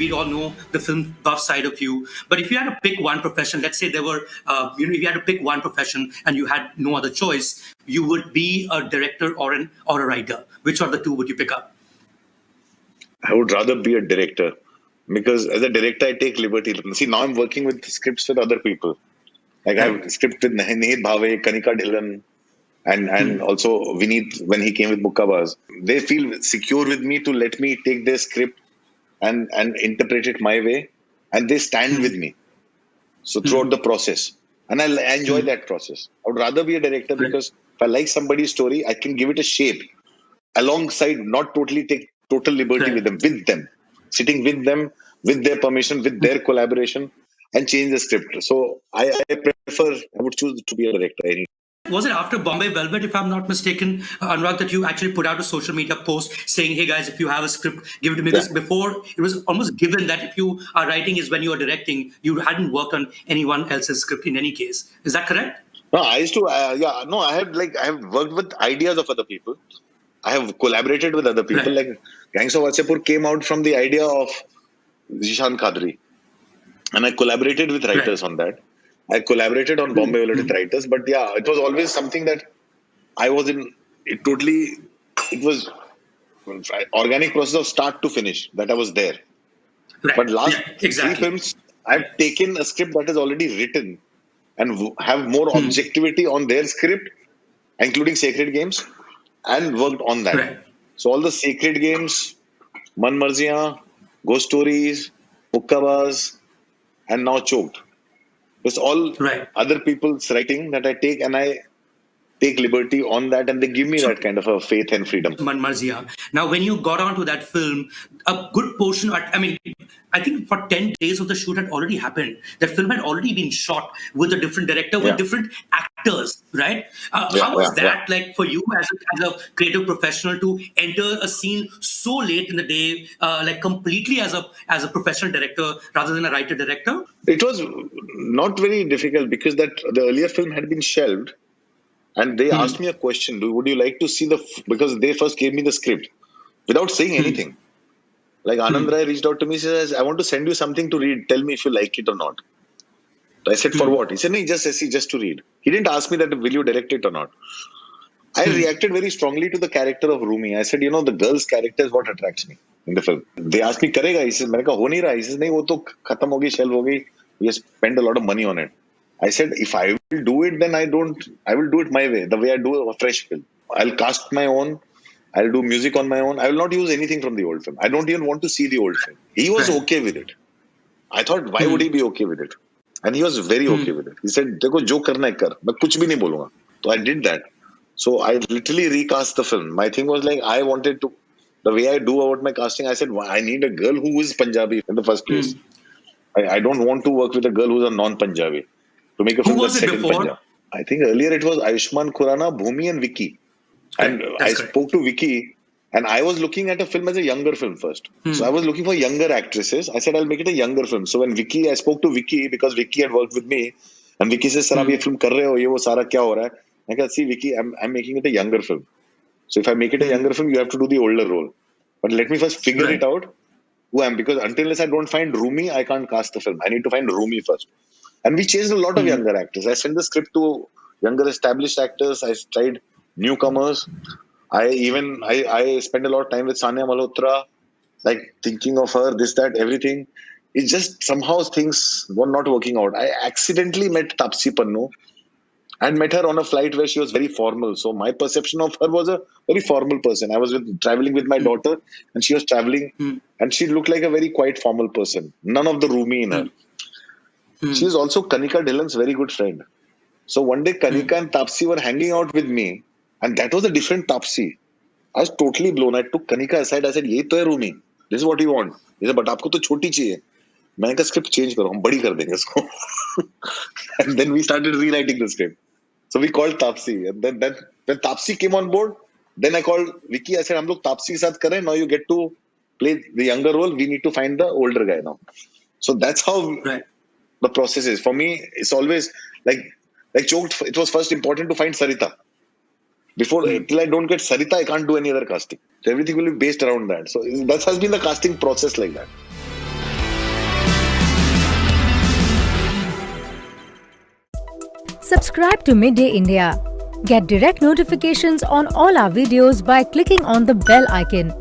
we all know the film buff side of you. But if you had to pick one profession, let's say there were, if you had to pick one profession and you had no other choice, you would be a director or a writer. Which of the two would you pick up? I would rather be a director, because as a director, I take liberty. See, now I'm working with scripts with other people. Like I have script with Nihit Bhave, Kanika Dhillon, and also Vineet when he came with Mukkabaz. They feel secure with me to let me take their script and interpret it my way, and they stand with me. So throughout the process, and I enjoy that process. I would rather be a director because if I like somebody's story, I can give it a shape alongside, not totally take total liberty with them, sitting with them, with their permission, with their collaboration, and change the script. So I would choose to be a director. Was it after Bombay Velvet, if I'm not mistaken, Anurag, that you actually put out a social media post saying, hey guys, if you have a script, give it to me? Because before, it was almost given that if you are writing is when you are directing, you hadn't worked on anyone else's script in any case. Is that correct? No, I used to, I have worked with ideas of other people. I have collaborated with other people. Like Gangs of Wasseypur came out from the idea of Zishan Kadri. And I collaborated with writers on that. I collaborated on Bombay Velvet with writers. But yeah, it was always something that I was in, it was organic process of start to finish, that I was there. But last 3 films, I've taken a script that is already written and have more objectivity on their script, including Sacred Games, and worked on that. So all the Sacred Games, Manmarziyaan, Ghost Stories, Mukkabaz, and now Choked. It's all other people's writing that I take, and I take liberty on that, and they give me that kind of a faith and freedom. Manmarziyaan. Now, when you got onto that film, a good portion, I think for 10 days of the shoot had already happened. That film had already been shot with a different director, with different actors, right? How was that like for you as a creative professional to enter a scene so late in the day, like completely as a professional director rather than a writer-director? It was not very difficult because the earlier film had been shelved. And they asked me a question, would you like to see because they first gave me the script without saying anything. Like Anand Rai reached out to me, he says, I want to send you something to read. Tell me if you like it or not. I said, for what? He said, no, just to read. He didn't ask me that, will you direct it or not? I reacted very strongly to the character of Rumi. I said, the girl's character is what attracts me in the film. They asked me, karega? He says, maine kaha, ho nahi raha. He says, nahi, wo to khatam ho gayi, shelve ho gayi. We have spent a lot of money on it. I said, if I will do it, then I will do it my way, the way I do a fresh film. I'll cast my own. I'll do music on my own. I will not use anything from the old film. I don't even want to see the old film. He was okay with it. I thought, why would he be okay with it? And he was very okay with it. He said, dekho, jo karna hai kar. Main kuch bhi nahi bolunga. So I did that. So I literally recast the film. My thing was like, I wanted to, the way I do about my casting, I said, I need a girl who is Punjabi in the first place. I don't want to work with a girl who's a non-Punjabi. To make a film that's set in Punjab. I think earlier it was Ayushmann Khurrana, Bhumi and Vicky. And I spoke to Vicky, and I was looking at a film as a younger film first. So I was looking for younger actresses. I said, I'll make it a younger film. So when I spoke to Vicky, because Vicky had worked with me, and Vicky says, sir, aap ye film kar rahe ho, ye wo sara kya ho raha hai? I said, see Vicky, I'm making it a younger film. So if I make it a younger film, you have to do the older role. But let me first figure it out who I am. Because until I don't find Rumi, I can't cast the film. I need to find Rumi first. And we chased a lot of younger actors. I sent the script to younger established actors. I tried newcomers. I spent a lot of time with Sania Malhotra, like thinking of her, this, that, everything. It just somehow things were not working out. I accidentally met Taapsee Pannu and met her on a flight where she was very formal. So my perception of her was a very formal person. I was traveling with my daughter, and she was traveling, and she looked like a very quiet, formal person. None of the Rumi in her. She is also Kanika Dhillon's very good friend. So one day Kanika and Taapsee were hanging out with me, and that was a different Taapsee. I was totally blown. I took Kanika aside. I said, "Ye to hai Rumi. This is what you want." He said, "But aapko to choti chahiye." मैंने कहा script change करो, हम बड़ी कर देंगे इसको. And then we started rewriting the script. So we called Taapsee, and then when Taapsee came on board, then I called Vicky. I said, "हम लोग Taapsee के साथ करें. Now you get to play the younger role. We need to find the older guy now." So that's how. The process is. For me, it's always like Choked, it was first important to find Sarita. Till I don't get Sarita, I can't do any other casting. So everything will be based around that. So that has been the casting process like that. Subscribe to Midday India. Get direct notifications on all our videos by clicking on the bell icon.